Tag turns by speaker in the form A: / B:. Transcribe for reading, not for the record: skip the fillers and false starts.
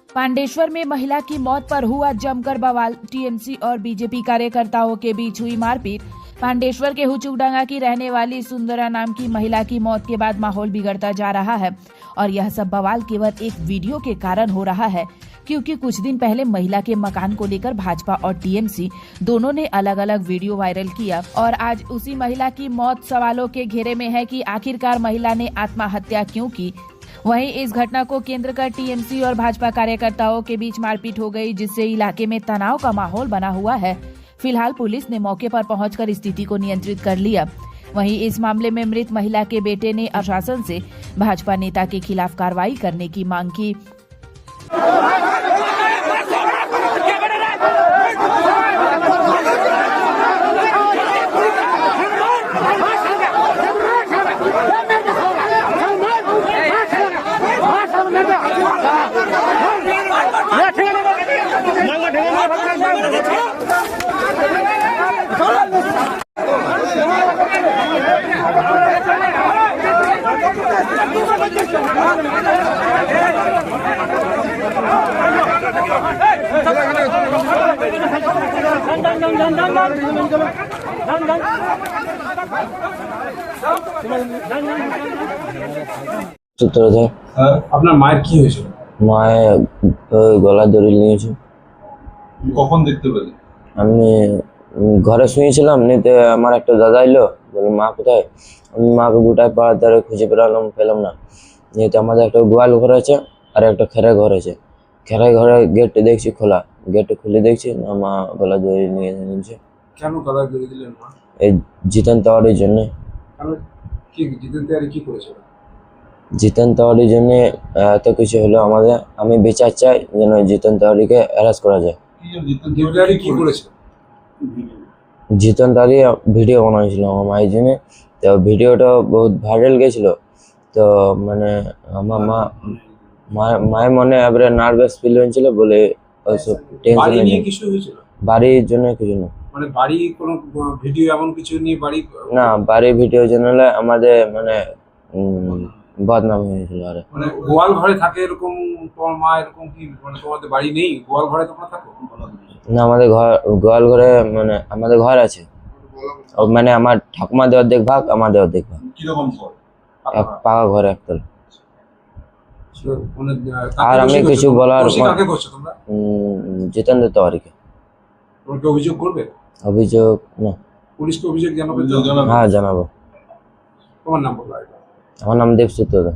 A: पांडेश्वर में महिला की मौत पर हुआ जमकर बवाल। टीएमसी और बीजेपी कार्यकर्ताओं के बीच हुई मारपीट। पांडेश्वर के हुचुकडांगा की रहने वाली सुंदरा नाम की महिला की मौत के बाद माहौल बिगड़ता जा रहा है और यह सब बवाल केवल एक वीडियो के कारण हो रहा है, क्योंकि कुछ दिन पहले महिला के मकान को लेकर भाजपा और टीएमसी दोनों ने अलग अलग वीडियो वायरल किया और आज उसी महिला की मौत सवालों के घेरे में है कि आखिरकार महिला ने आत्महत्या क्यों की। वहीं इस घटना को केंद्र कर टीएमसी और भाजपा कार्यकर्ताओं के बीच मारपीट हो गई, जिससे इलाके में तनाव का माहौल बना हुआ है। फिलहाल पुलिस ने मौके पर पहुंचकर स्थिति को नियंत्रित कर लिया। वहीं इस मामले में मृत महिला के बेटे ने प्रशासन से भाजपा नेता के खिलाफ कार्रवाई करने की मांग की।
B: আপনার মায়ের কি হয়েছিল?
C: মায়ের গলা দড়ি নিয়েছে।
B: কখন দেখতে পেলেন?
C: আমি ঘরে শুয়েছিলাম, নিতে আমার একটা দাদা এলো, বলে মা কোথায়? আমি মাকে গোটায় পাড়ার ধারে খুঁজে পেলাম না। নিতে আমাদের একটা গোয়াল ঘর আছে আর একটা খেরা ঘর আছে। খেরা ঘরের গেট দেখছি খোলা, গেট খুলে দেখছি না মা গলা দড়ি নিয়ে নিয়েছে।
B: কেন গলা দড়ি দিলেন মা?
C: এই জিতেন তেওয়ারির জন্য।
B: কেন? কি জিতেন তেওয়ারি কি করেছিল?
C: জিতেন তেওয়ারির জন্য এত কিছু হলো আমাদের। আমি বিচার চাই যেন জিতেন তেওয়ারিকে অ্যারেস্ট করা যায়।
B: জিতেন তেওয়ারি কি করেছে?
C: জিতেন তেওয়ারি ভিডিও বানাইছিল আমার মায়ের জন্য, তো ভিডিওটা বহুত ভাইরাল গেছিল। তো মানে আমার মায়ের মনে এবারে নার্ভাস ফিল হয়েছিল বলে বাড়ির জন্য কিছু না।
B: মানে বাড়ি কোনো ভিডিও এমন কিছু নিয়ে বাড়ি
C: না, বাড়ির ভিডিও জন্য আমাদের মানে বদনাম হয়েছিল। আরে
B: মানে গোয়াল ঘরে থাকে এরকম তোমার মা, এরকম কি মানে তোমাদের বাড়ি নেই? গোয়াল ঘরে তোমরা থাকো
C: না? আমাদের ঘর গোয়াল ঘরে মানে আমাদের ঘর আছে, মানে আমার ঠাকুমাদের অর্ধেক ভাগ, আমাদের অর্ধেক ভাগ।
B: কিরকম ঘর?
C: পাকা ঘরে একতলা।
B: মানে
C: আর আমি কিছু বলার
B: কাকে করছো তোমরা?
C: জিতেন্দ্র তেওয়ারিকে।
B: তোমরা কি অভিযোগ করবে?
C: অভিযোগ না।
B: পুলিশকে অভিযোগ জানাবে?
C: হ্যাঁ জানাবো।
B: তোমার নাম বলো।
C: আমার নাম দেবসূত্র।